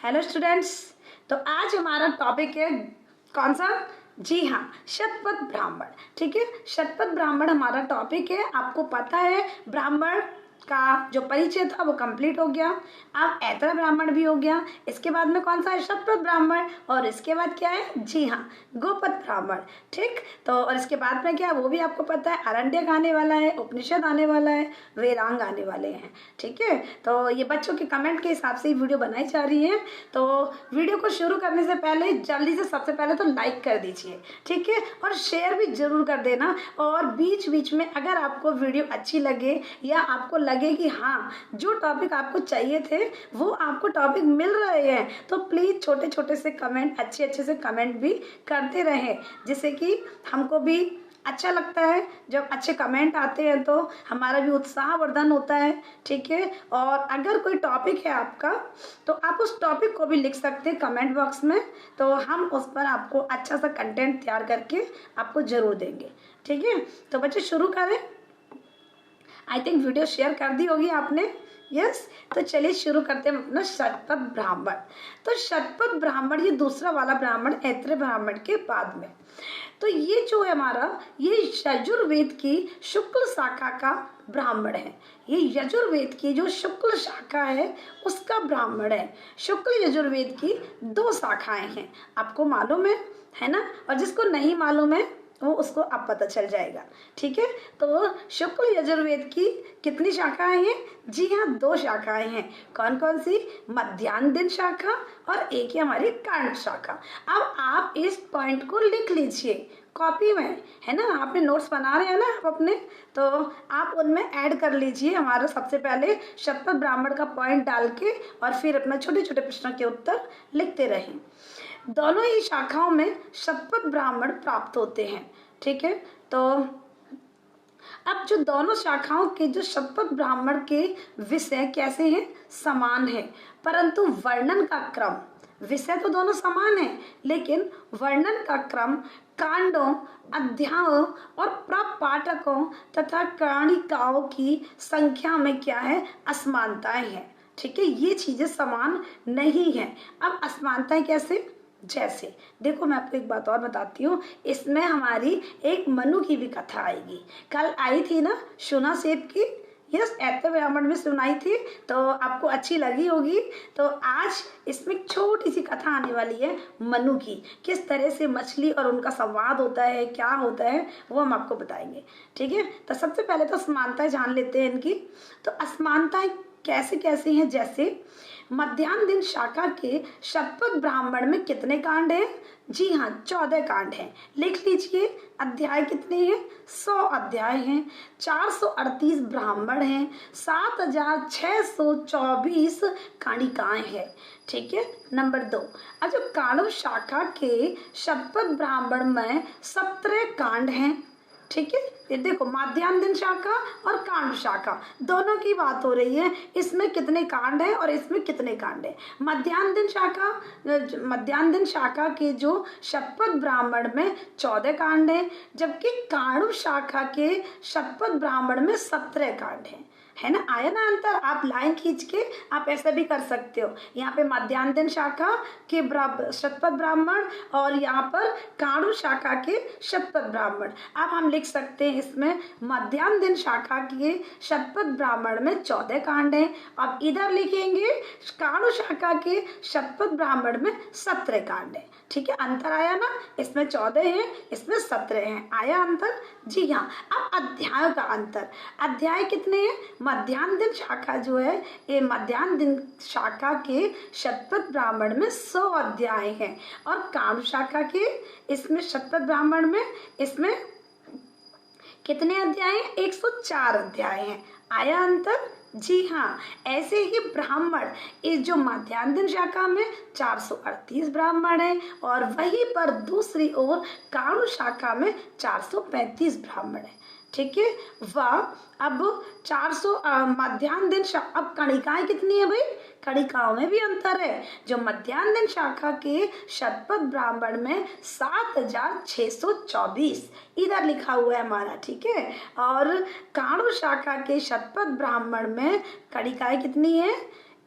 Hello students. तो आज हमारा टॉपिक है कौन सा? जी हाँ, शतपथ ब्राह्मण। ठीक है, शतपथ ब्राह्मण हमारा टॉपिक है। आपको पता है ब्राह्मण का जो परिचय था वो कंप्लीट हो गया। अब ऐतरा ब्राह्मण भी हो गया। इसके बाद में कौन सा है? शतपथ ब्राह्मण। और इसके बाद क्या है? जी हाँ, गोपथ ब्राह्मण। ठीक, तो और इसके बाद में क्या है वो भी आपको पता है। आरण्यक आने वाला है, उपनिषद आने वाला है, वेदांग आने वाले हैं। ठीक है, तो ये बच्चों के कमेंट के हिसाब से वीडियो बनाई जा रही है। तो वीडियो को शुरू करने से पहले जल्दी से सबसे पहले तो लाइक कर दीजिए, ठीक है, और शेयर भी जरूर कर देना। और बीच बीच में अगर आपको वीडियो अच्छी लगे या आपको लगे कि हाँ जो टॉपिक आपको चाहिए थे वो आपको टॉपिक मिल रहे हैं, तो प्लीज छोटे छोटे से कमेंट, अच्छे से कमेंट भी करते रहें, जिससे कि हमको भी अच्छा लगता है। जब अच्छे कमेंट आते हैं तो हमारा भी उत्साहवर्धन होता है। ठीक है, और अगर कोई टॉपिक है आपका तो आप उस टॉपिक को भी लिख सकते हैं कमेंट बॉक्स में, तो हम उस पर आपको अच्छा सा कंटेंट तैयार करके आपको जरूर देंगे। ठीक है, तो बच्चे शुरू करें। आई थिंक वीडियो शेयर कर दी होगी आपने। यस, तो चलिए शुरू करते हैं अपना शतपथ ब्राह्मण। तो शतपथ ब्राह्मण ये दूसरा वाला ब्राह्मण ऐत्र ब्राह्मण के बाद में। तो ये जो है हमारा, ये यजुर्वेद की शुक्ल शाखा का ब्राह्मण है। ये यजुर्वेद की जो शुक्ल शाखा है उसका ब्राह्मण है। शुक्ल यजुर्वेद की दो शाखाएं हैं, आपको मालूम है ना? और जिसको नहीं मालूम है वो उसको अब पता चल जाएगा। ठीक है, तो शुक्ल यजुर्वेद की कितनी शाखाएं हैं? जी हाँ, दो शाखाएं हैं। कौन कौन सी? मध्याह्न दिन शाखा और एक ही हमारी कांड शाखा। अब आप इस पॉइंट को लिख लीजिए कॉपी में, है ना? आपने नोट्स बना रहे हैं ना आप अपने, तो आप उनमें ऐड कर लीजिए हमारा सबसे पहले शतपथ ब्राह्मण का पॉइंट डाल के, और फिर अपना छोटे छोटे प्रश्नों के उत्तर लिखते रहें। दोनों ही शाखाओं में शतपथ ब्राह्मण प्राप्त होते हैं। ठीक है, तो अब जो दोनों शाखाओं के जो शतपथ ब्राह्मण के विषय कैसे हैं? समान है, परंतु वर्णन का क्रम, विषय तो दोनों समान है लेकिन वर्णन का क्रम कांडों, अध्यायों और प्रपाठकों तथा काणिकाओं की संख्या में क्या है? असमानताएं हैं। ठीक है, ये चीजें समान नहीं है। अब असमानताएं कैसे? जैसे देखो, मैं आपको एक बात और बताती हूँ, इसमें हमारी एक मनु की भी कथा आएगी। कल आई थी ना शुना सेब की, यस, ऐत्र ब्राह्मण में सुनाई थी, तो आपको अच्छी लगी होगी। तो आज इसमें छोटी सी कथा आने वाली है मनु की, किस तरह से मछली और उनका संवाद होता है, क्या होता है वो हम आपको बताएंगे। ठीक है, तो सबसे पहले तो असमानताएं जान लेते हैं इनकी। तो असमानताएं कैसे कैसे हैं? जैसे मध्याह्न दिन शाखा के शतपथ ब्राह्मण में कितने कांड हैं? जी हाँ, 14 कांड हैं। लिख लीजिए। अध्याय कितने हैं? 100 अध्याय हैं। 438 ब्राह्मण हैं। 7624 काणिकाएं हैं। ठीक है, नंबर 2। अब जो काणव शाखा के शतपथ ब्राह्मण में 17 कांड हैं। ठीक है, ये देखो, मध्याह्न दिन शाखा और कांड शाखा दोनों की बात हो रही है। इसमें कितने कांड है और इसमें कितने कांड है? मध्याह्न दिन शाखा के जो शतपथ ब्राह्मण में 14 कांड है, जबकि काणु शाखा के शतपथ ब्राह्मण में 17 कांड है ना? आया ना अंतर? आप लाइन खींच के आप ऐसा भी कर सकते हो। यहाँ पे मध्याह्न दिन शाखा के शतपथ ब्राह्मण और यहाँ पर काणु शाखा के शतपथ ब्राह्मण। अब हम लिख सकते हैं इसमें मध्याह्न दिन शाखा के शतपथ ब्राह्मण में 14 कांड हैं। अब इधर लिखेंगे काणु शाखा के शतपथ ब्राह्मण में 17 कांड है। ठीक है, अंतर आया ना? इसमें 14 है, इसमें 17 है। आया अंतर? जी हाँ। अब अध्याय का अंतर, अध्याय कितने हैं? मध्याह्न दिन शाखा जो है, ये मध्याह्न दिन शाखा के शतपथ ब्राह्मण में 100 अध्याय हैं, और काणु शाखा के इसमें शतपथ ब्राह्मण में इसमें कितने अध्याय हैं? 104 अध्याय हैं। आया अंतर? जी हाँ। ऐसे ही ब्राह्मण, इस जो मध्याह्न दिन शाखा में 438 ब्राह्मण हैं, और वहीं पर दूसरी ओर काणु शाखा में 435 ब्राह्मण हैं। ठीक है, वह अब 400 मध्याह्न दिन अब कणिकाएं कितनी है भाई? कणिकाओं में भी अंतर है। जो मध्याह्न दिन शाखा के शतपथ ब्राह्मण में 7624 इधर लिखा हुआ है हमारा। ठीक है, और काणु शाखा के शतपथ ब्राह्मण में कणिकाएं कितनी है?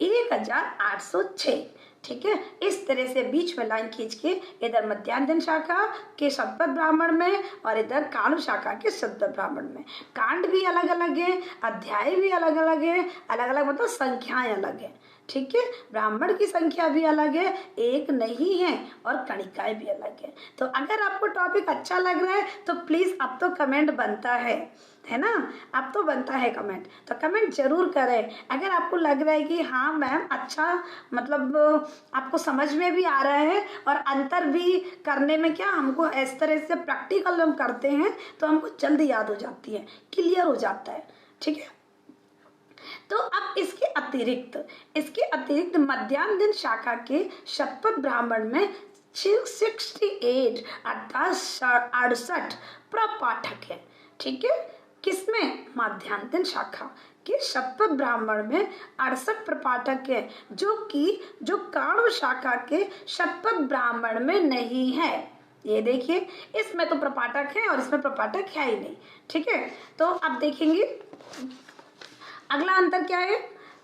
1806। ठीक है। इस तरह से बीच में लाइन खींच के इधर मध्याह्न दिन शाखा के शतपथ ब्राह्मण में और इधर कांड शाखा के शतपथ ब्राह्मण में कांड भी अलग अलग है, अध्याय भी अलग अलग है, अलग अलग मतलब संख्याएं अलग है, ठीक है। ब्राह्मण की संख्या भी अलग है, एक नहीं है, और कणिकाएं भी अलग है। तो अगर आपको टॉपिक अच्छा लग रहा है तो प्लीज अब तो कमेंट बनता है ना, अब तो बनता है कमेंट, तो कमेंट जरूर करें। अगर आपको लग रहा है कि हाँ मैम अच्छा मतलब आपको समझ में भी आ रहा है और अंतर भी करने में क्या हमको इस तरह से प्रैक्टिकल हम करते हैं तो हमको जल्दी याद हो जाती है, क्लियर हो जाता है, ठीक है। तो अब इसके अतिरिक्त मध्याह्न दिन शाखा के शतपथ ब्राह्मण में 68 अर्थात 68 प्रपाठक है, ठीक है। किसमें? मध्याह्न दिन शाखा के शतपथ ब्राह्मण में 68 प्रपाठक है, जो काण्व शाखा के शतपथ ब्राह्मण में नहीं है। ये देखिए, इसमें तो प्रपाठक है और इसमें प्रपाठक है ही नहीं, ठीक है। तो अब देखेंगे अगला अंतर क्या है।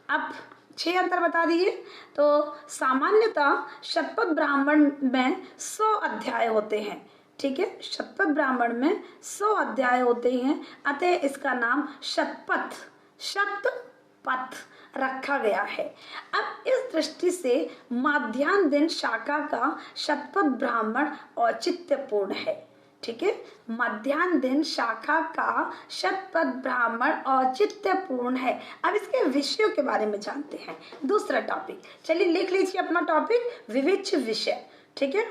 अब 6 अंतर बता दिए। तो सामान्यतः शतपथ ब्राह्मण में 100 अध्याय होते हैं, ठीक है। शतपथ ब्राह्मण में 100 अध्याय होते हैं, अतः इसका नाम शतपथ रखा गया है। अब इस दृष्टि से मध्याह्न दिन शाखा का शतपथ ब्राह्मण औचित्यपूर्ण है, ठीक है। मध्याह्न दिन शाखा का शतपथ ब्राह्मण औचित्यपूर्ण है। अब इसके विषयों के बारे में जानते हैं। दूसरा टॉपिक, चलिए लिख लीजिए अपना टॉपिक, विविध विषय, ठीक है।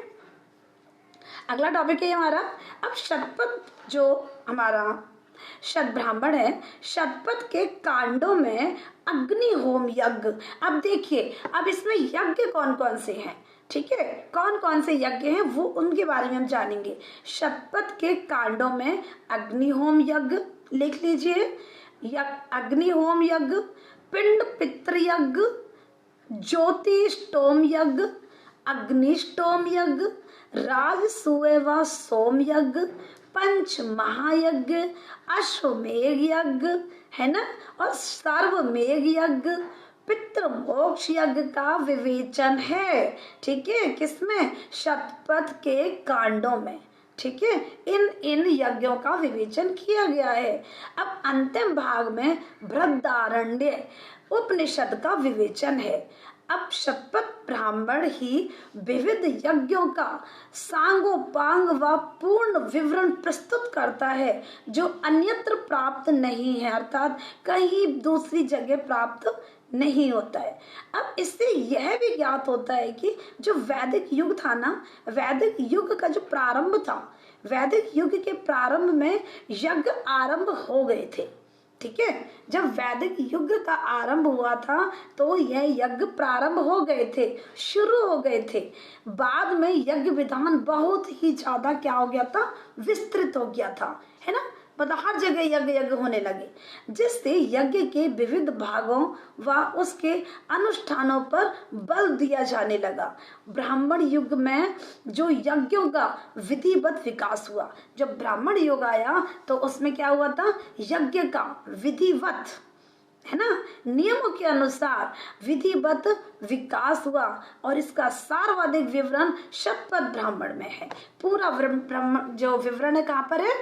अगला टॉपिक है हमारा, अब शतपथ जो हमारा शत ब्राह्मण है, शतपथ के कांडों में अग्निहोम यज्ञ। अब देखिए, अब इसमें यज्ञ कौन कौन से हैं, ठीक है, कौन कौन से यज्ञ हैं वो उनके बारे में हम जानेंगे। शतपथ के कांडों में अग्निहोम यज्ञ लिख लीजिए, अग्निहोम यज्ञ, पिंड पितृ यज्ञ, ज्योतिष्टोम यज्ञ, अग्निष्टोम यज्ञ, राजसूय व सोम यज्ञ, पंच महायज्ञ, अश्वमेघ यज्ञ, है ना, और सर्वमेघ यज्ञ, पितृमोक्ष यज्ञ का विवेचन है, ठीक है। किसमें? शतपथ के कांडों में, ठीक है। इन यज्ञों का विवेचन किया गया है। अब अंतिम भाग में बृहदारण्य उपनिषद का विवेचन है। अब शतपथ ब्राह्मण ही विविध यज्ञों का सांगोपांग व पूर्ण विवरण प्रस्तुत करता है, जो अन्यत्र प्राप्त नहीं है, अर्थात कहीं दूसरी जगह प्राप्त नहीं होता है। अब इससे यह भी ज्ञात होता है कि जो वैदिक युग था ना, वैदिक युग का जो प्रारंभ था, वैदिक युग के प्रारंभ में यज्ञ आरंभ हो गए थे, ठीक है। जब वैदिक युग का आरंभ हुआ था तो यह यज्ञ प्रारंभ हो गए थे, शुरू हो गए थे। बाद में यज्ञ विधान बहुत ही ज्यादा क्या हो गया था, विस्तृत हो गया था, है ना, मतलब हर जगह यज्ञ होने लगे, जिससे यज्ञ के विविध भागों व उसके अनुष्ठानों पर बल दिया जाने लगा। ब्राह्मण युग में जो यज्ञों का विधिवत विकास हुआ, जब ब्राह्मण युग आया तो उसमें क्या हुआ था, यज्ञ का विधिवत, है ना, नियमों के अनुसार विधिवत विकास हुआ, और इसका सार्वधिक विवरण शतपथ ब्राह्मण में है। पूरा जो विवरण है कहाँ पर है,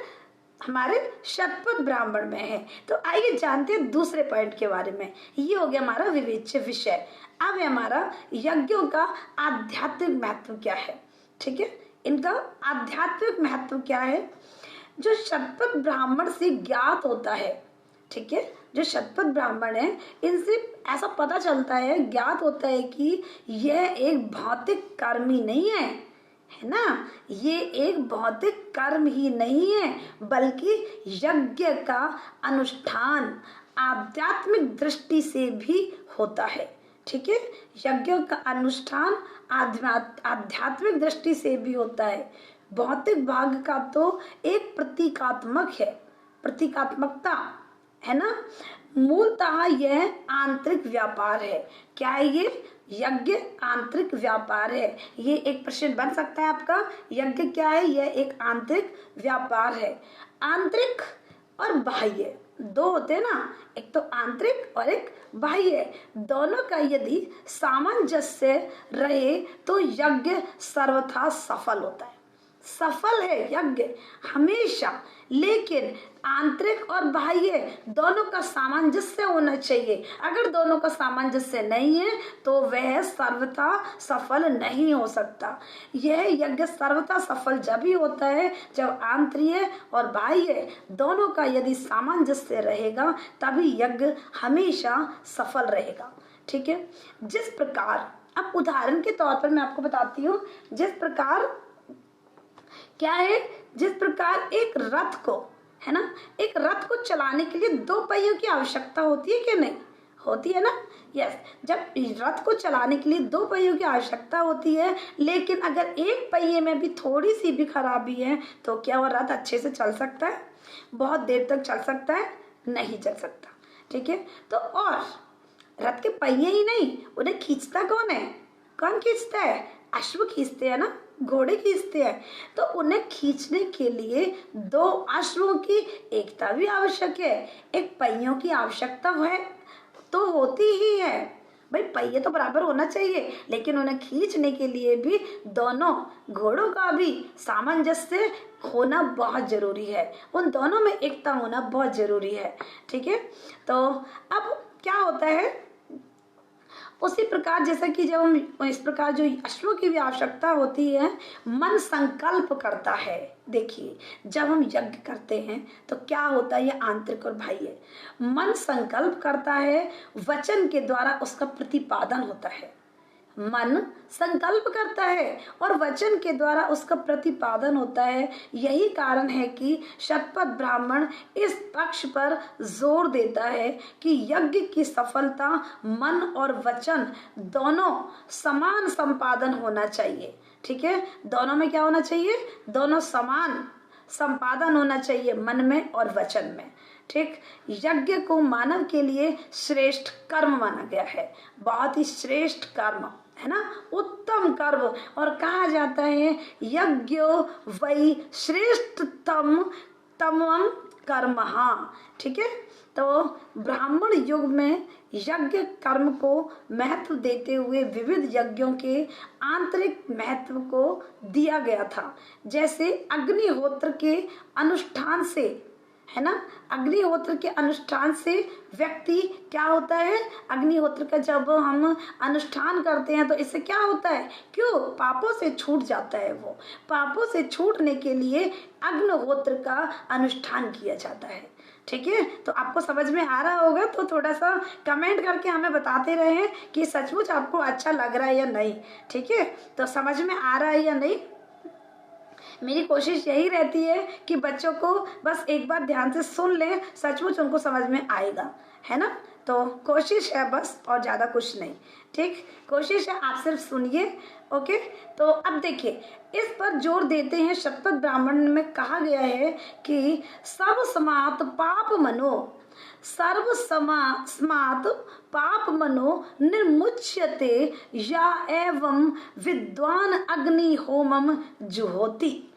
हमारे शतपथ ब्राह्मण में है। तो आइए जानते हैं दूसरे पॉइंट के बारे में। ये हो गया हमारा विवेच्य विषय। अब है हमारा यज्ञों का आध्यात्मिक महत्व क्या है, ठीक है, इनका आध्यात्मिक महत्व क्या है, जो शतपथ ब्राह्मण से ज्ञात होता है, ठीक है, जो शतपथ ब्राह्मण है इनसे ऐसा पता चलता है, ज्ञात होता है कि यह एक भौतिक कर्म ही नहीं है ना, ये एक भौतिक कर्म ही नहीं है, बल्कि यज्ञ का अनुष्ठान आध्यात्मिक दृष्टि से भी होता है, ठीक है। यज्ञ का अनुष्ठान आध्यात्मिक दृष्टि से भी होता है। भौतिक भाग का तो एक प्रतीकात्मक है, प्रतीकात्मकता है ना, मूलतः यह आंतरिक व्यापार है। क्या है ये? यज्ञ आंतरिक व्यापार है। ये एक प्रश्न बन सकता है आपका, यज्ञ क्या है? यह एक आंतरिक व्यापार है। आंतरिक और बाह्य, दो होते हैं ना, एक तो आंतरिक और एक बाह्य, दोनों का यदि सामंजस्य रहे तो यज्ञ सर्वथा सफल होता है। सफल है यज्ञ हमेशा, लेकिन आंतरिक और बाह्य दोनों का सामंजस्य होना चाहिए। अगर दोनों का सामंजस्य नहीं है तो वह सर्वथा सफल नहीं हो सकता। यह यज्ञ सर्वथा सफल जब ही होता है जब आंतरिक और बाह्य दोनों का यदि सामंजस्य रहेगा, तभी यज्ञ हमेशा सफल रहेगा। ठीक है। जिस प्रकार, अब उदाहरण के तौर पर मैं आपको बताती हूँ, जिस प्रकार क्या है, जिस प्रकार एक रथ को, है ना, एक रथ को चलाने के लिए दो पहियों की आवश्यकता होती है कि नहीं होती है ना। यस, जब रथ को चलाने के लिए दो पहियों की आवश्यकता होती है, लेकिन अगर एक पहिए में भी थोड़ी सी भी खराबी है तो क्या वह रथ अच्छे से चल सकता है? बहुत देर तक चल सकता है? नहीं चल सकता। ठीक है। तो और रथ के पहिए ही नहीं, उन्हें खींचता कौन है? कौन खींचता है? अश्व खींचते हैं ना, घोड़े खींचते हैं। तो उन्हें खींचने के लिए दो अश्वों की एकता भी आवश्यक है, एक पहियों की आवश्यकता है तो होती ही है। भाई पहिए तो बराबर होना चाहिए, लेकिन उन्हें खींचने के लिए भी दोनों घोड़ों का भी सामंजस्य होना बहुत जरूरी है, उन दोनों में एकता होना बहुत जरूरी है। ठीक है। तो अब क्या होता है, उसी प्रकार जैसा कि जब हम इस प्रकार जो अश्वों की भी आवश्यकता होती है, मन संकल्प करता है। देखिए, जब हम यज्ञ करते हैं तो क्या होता है, ये आंतरिक और बाह्य। मन संकल्प करता है, वचन के द्वारा उसका प्रतिपादन होता है। मन संकल्प करता है और वचन के द्वारा उसका प्रतिपादन होता है। यही कारण है कि शतपथ ब्राह्मण इस पक्ष पर जोर देता है कि यज्ञ की सफलता मन और वचन दोनों समान संपादन होना चाहिए। ठीक है। दोनों में क्या होना चाहिए? दोनों समान संपादन होना चाहिए, मन में और वचन में। ठीक। यज्ञ को मानव के लिए श्रेष्ठ कर्म माना गया है, बहुत ही श्रेष्ठ कर्म है ना, उत्तम कर्म। और कहा जाता है यज्ञ वही श्रेष्ठतम तमम कर्म। हाँ, ठीक है। तो ब्राह्मण युग में यज्ञ कर्म को महत्व देते हुए विविध यज्ञों के आंतरिक महत्व को दिया गया था। जैसे अग्निहोत्र के अनुष्ठान से, है ना, अग्निहोत्र के अनुष्ठान से व्यक्ति क्या होता है, अग्निहोत्र का जब हम अनुष्ठान करते हैं तो इससे क्या होता है, क्यों? पापों से छूट जाता है। वो पापों से छूटने के लिए अग्निहोत्र का अनुष्ठान किया जाता है। ठीक है। तो आपको समझ में आ रहा होगा तो थोड़ा सा कमेंट करके हमें बताते रहे कि सचमुच आपको अच्छा लग रहा है या नहीं। ठीक है। तो समझ में आ रहा है या नहीं। मेरी कोशिश यही रहती है कि बच्चों को बस एक बार ध्यान से सुन ले, सचमुच उनको समझ में आएगा, है ना। तो कोशिश है बस, और ज़्यादा कुछ नहीं। ठीक, कोशिश है, आप सिर्फ सुनिए। ओके। तो अब देखिए, इस पर जोर देते हैं, शतपथ ब्राह्मण में कहा गया है कि सर्वसमात पाप मनो, सर्वसमात पाप मनो निर्मुच्यते या एवं विद्वान अग्नि होमम जुहोति।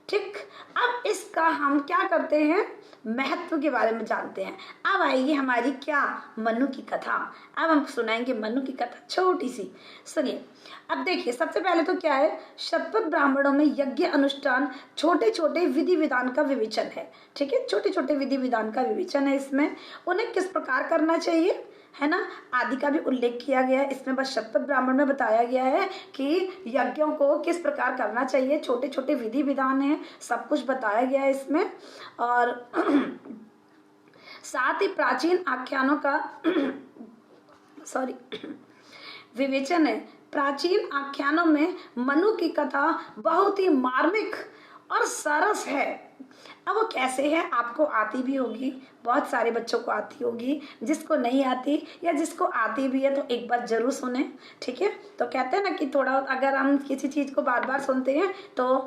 ठीक। अब इसका हम क्या करते हैं, महत्व के बारे में जानते हैं। अब आएगी हमारी क्या, मनु की कथा। अब हम सुनाएंगे मनु की कथा, छोटी सी, सुनिए। अब देखिए, सबसे पहले तो क्या है, शतपथ ब्राह्मणों में यज्ञ अनुष्ठान छोटे छोटे विधि विधान का विवेचन है। ठीक है, छोटे छोटे विधि विधान का विवेचन है। इसमें उन्हें किस प्रकार करना चाहिए, है ना, आदि का भी उल्लेख किया गया है इसमें। बस शतपथ ब्राह्मण में बताया गया है कि यज्ञों को किस प्रकार करना चाहिए, छोटे छोटे विधि विधान है, सब कुछ बताया गया है इसमें। और साथ ही प्राचीन आख्यानों का विवेचन है। प्राचीन आख्यानों में मनु की कथा बहुत ही मार्मिक और सरस है। अब वो कैसे है, आपको आती भी होगी, बहुत सारे बच्चों को आती होगी, जिसको नहीं आती या जिसको आती भी है तो एक बार जरूर सुने। ठीक है। तो कहते हैं ना कि थोड़ा, अगर हम किसी चीज को बार बार सुनते हैं तो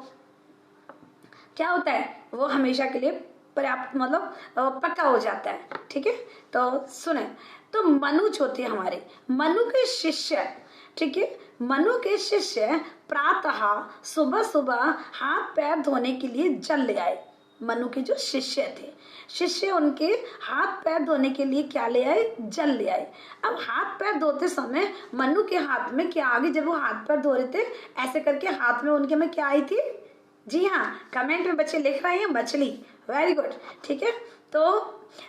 क्या होता है, वो हमेशा के लिए पर्याप्त, मतलब पक्का हो जाता है। ठीक है। तो सुने, तो मनु जो थे हमारे, मनु के शिष्य, ठीक है, मनु के शिष्य प्रातः सुबह सुबह हाथ पैर धोने के लिए जल ले आए। मनु के जो शिष्य थे, शिष्य उनके हाथ पैर धोने के लिए क्या ले आए? जल ले आए। अब हाथ पैर धोते समय मनु के हाथ में क्या आ गई? जब वो हाथ पैर धो रहे थे ऐसे करके हाथ में उनके में क्या आई थी? जी हाँ, कमेंट में बच्चे लिख रहे हैं मछली। वेरी गुड, ठीक है। तो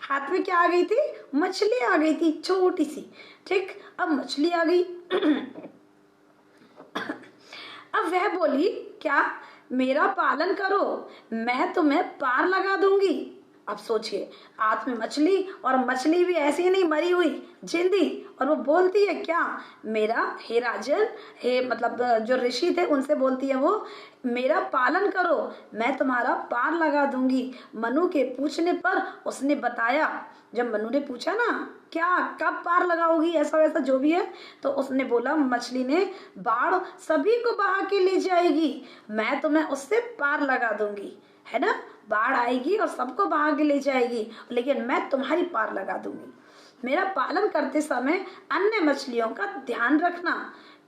हाथ में क्या आ गई थी? मछली आ गई थी, छोटी सी। ठीक, अब मछली आ गई। अब वह बोली, क्या मेरा पालन करो, मैं तुम्हें पार लगा दूंगी। अब सोचिए, हाथ में मछली, और मछली भी ऐसी नहीं मरी हुई, जिंदी, और वो बोलती है क्या? मेरा, हे राजन, हे मतलब जो ऋषि थे उनसे बोलती है वो, मेरा पालन करो, मैं तुम्हारा पार लगा दूंगी। मनु के पूछने पर उसने बताया, जब मनु ने पूछा ना क्या कब पार लगाओगी ऐसा वैसा जो भी है, तो उसने बोला, मछली ने, बाढ़ सभी को बहा के ले जाएगी, मैं तुम्हें उससे पार लगा दूंगी, है ना। बाढ़ आएगी और सबको बहा के ले जाएगी, लेकिन मैं तुम्हारी पार लगा दूंगी। मेरा पालन करते समय अन्य मछलियों का ध्यान रखना,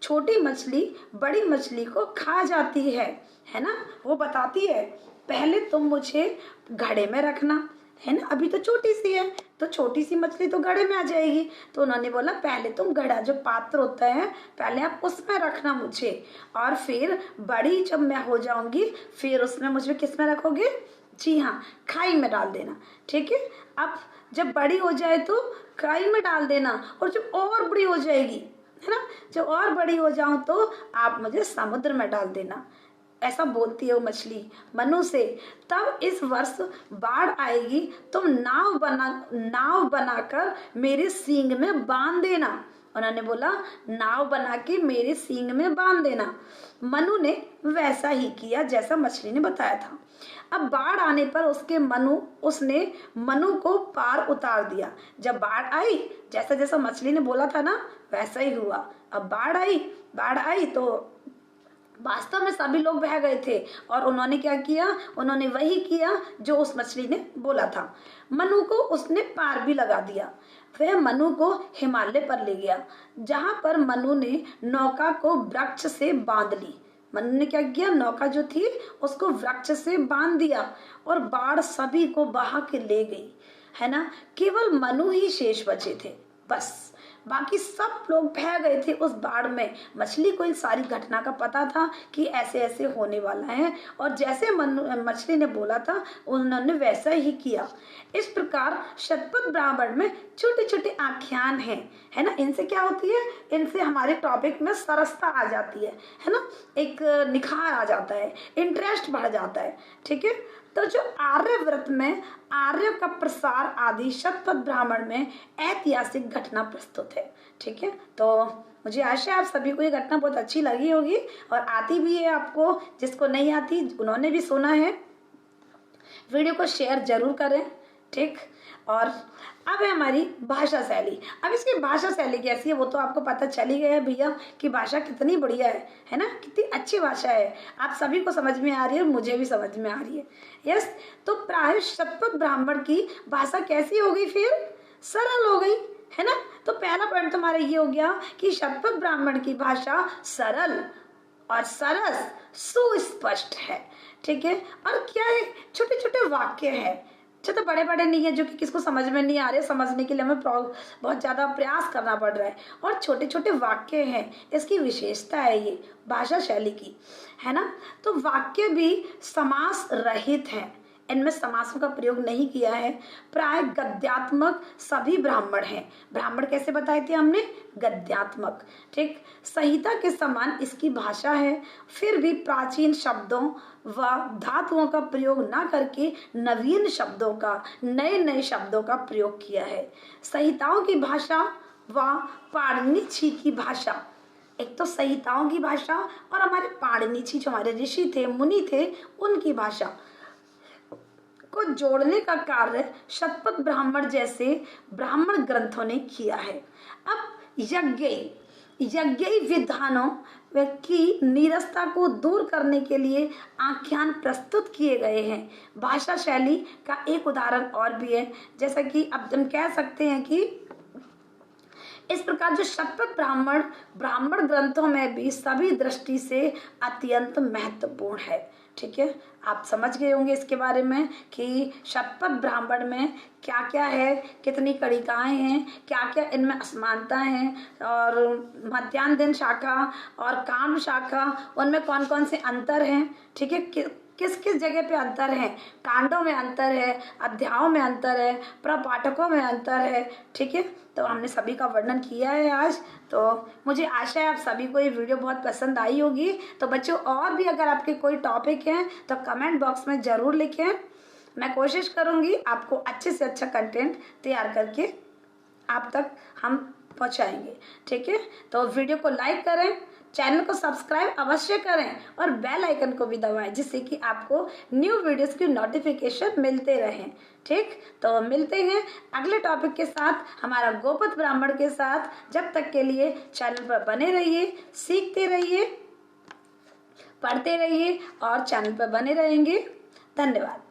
छोटी मछली बड़ी मछली को खा जाती है ना। वो बताती है, पहले तुम मुझे घड़े में रखना, है ना, अभी तो छोटी सी है, तो छोटी सी मछली तो घड़े में आ जाएगी। तो उन्होंने बोला, पहले तुम घड़ा जो पात्र होता है पहले आप उसमें रखना मुझे, और फिर बड़ी जब मैं हो जाऊंगी फिर उसमें मुझे किस में रखोगे? जी हाँ, खाई में डाल देना, ठीक है। अब जब बड़ी हो जाए तो खाई में डाल देना, और जब और बड़ी हो जाएगी, है ना, जब और बड़ी हो जाऊं तो आप मुझे समुद्र में डाल देना। ऐसा बोलती है वो मछली मनु से। तब इस वर्ष बाढ़ आएगी, तुम नाव बनाकर मेरे सींग में बांध देना। उन्होंने बोला, नाव बना के मेरे सींग में बांध देना। मनु ने वैसा ही किया जैसा मछली ने बताया था। अब बाढ़ आने पर उसने मनु को पार उतार दिया। जब बाढ़ आई, जैसा जैसा मछली ने बोला था ना वैसा ही हुआ। अब बाढ़ आई तो वास्तव में सभी लोग बह गए थे, और उन्होंने क्या किया? उन्होंने वही किया जो उस मछली ने बोला था। मनु को उसने पार भी लगा दिया। वह मनु को हिमालय पर ले गया, जहां पर मनु ने नौका को वृक्ष से बांध ली। मनु ने क्या किया? नौका जो थी उसको वृक्ष से बांध दिया, और बाढ़ सभी को बहा के ले गई, है ना। केवल मनु ही शेष बचे थे, बस बाकी सब लोग बह गए थे उस बाढ़ में। मछली को इस सारी घटना का पता था कि ऐसे ऐसे होने वाला है, और जैसे मछली ने बोला था उन्होंने वैसा ही किया। इस प्रकार शतपथ ब्राह्मण में छोटे छोटे आख्यान हैं, है ना। इनसे क्या होती है? इनसे हमारे टॉपिक में सरसता आ जाती है ना, एक निखार आ जाता है, इंटरेस्ट बढ़ जाता है, ठीक है। तो जो आर्यव्रत में आर्य का प्रसार आदि शतपथ ब्राह्मण में ऐतिहासिक घटना प्रस्तुत है, ठीक है। तो मुझे आशा है आप सभी को ये घटना बहुत अच्छी लगी होगी, और आती भी है आपको, जिसको नहीं आती उन्होंने भी सुना है। वीडियो को शेयर जरूर करें, ठीक। और अब है हमारी भाषा शैली। अब इसकी भाषा शैली कैसी है वो तो आपको पता चल ही गया है भैया, कि भाषा कितनी बढ़िया है ना, कितनी अच्छी भाषा है। आप सभी को समझ में आ रही है, मुझे भी समझ में आ रही है। यस, तो प्राय शतपथ ब्राह्मण की भाषा कैसी हो गई? फिर सरल हो गई, है ना। तो पहला पॉइंट तुम्हारा ये हो गया कि शतपथ ब्राह्मण की भाषा सरल और सरस सुस्पष्ट है, ठीक है। और क्या है? छोटे छोटे वाक्य है, तो बड़े बड़े नहीं है जो कि किसको समझ में नहीं आ रहे, समझने के लिए हमें बहुत ज्यादा प्रयास करना पड़ रहा है, और छोटे छोटे वाक्य हैं। इसकी विशेषता है ये भाषा शैली की, है ना। तो वाक्य भी समास रहित है, इनमें समासों का प्रयोग नहीं किया है। प्राय गद्यात्मक सभी ब्राह्मण हैं। ब्राह्मण कैसे बताए थे हमने? गद्यात्मक, ठीक। संहिता के समान इसकी भाषा है, फिर भी प्राचीन शब्दों व धातुओं का प्रयोग न करके नवीन शब्दों का, नए नए शब्दों का प्रयोग किया है। संहिताओं की भाषा व पाणिनि की भाषा, एक तो संहिताओं की भाषा और हमारे पाणिनि जो हमारे ऋषि थे, मुनि थे, उनकी भाषा को जोड़ने का कार्य शतपथ ब्राह्मण जैसे ब्राह्मण ग्रंथों ने किया है। अब यज्ञ विधानों की नीरसता को दूर करने के लिए आख्यान प्रस्तुत किए गए हैं। भाषा शैली का एक उदाहरण और भी है, जैसा कि अब हम कह सकते हैं इस प्रकार जो शतपथ ब्राह्मण ब्राह्मण ग्रंथों में भी सभी दृष्टि से अत्यंत महत्वपूर्ण है। ठीक है, आप समझ गए होंगे इसके बारे में कि शतपथ ब्राह्मण में क्या क्या है, कितनी कड़िकाएं हैं, क्या क्या इनमें असमानता है, और मध्यान्ह दिन शाखा और काम्य शाखा उनमें कौन कौन से अंतर हैं। ठीक है, किस किस जगह पे अंतर है, कांडों में अंतर है, अध्यायों में अंतर है, प्रपाठकों में अंतर है। ठीक है, तो हमने सभी का वर्णन किया है आज। तो मुझे आशा है आप सभी को ये वीडियो बहुत पसंद आई होगी। तो बच्चों, और भी अगर आपके कोई टॉपिक हैं तो कमेंट बॉक्स में ज़रूर लिखें। मैं कोशिश करूँगी आपको अच्छे से अच्छा कंटेंट तैयार करके आप तक हम पहुँचाएंगे। ठीक है, तो वीडियो को लाइक करें, चैनल को सब्सक्राइब अवश्य करें और बेल आइकन को भी दबाएं, जिससे कि आपको न्यू वीडियोस की नोटिफिकेशन मिलते रहें। ठीक, तो मिलते हैं अगले टॉपिक के साथ, हमारा गोपथ ब्राह्मण के साथ। जब तक के लिए चैनल पर बने रहिए, सीखते रहिए, पढ़ते रहिए और चैनल पर बने रहेंगे। धन्यवाद।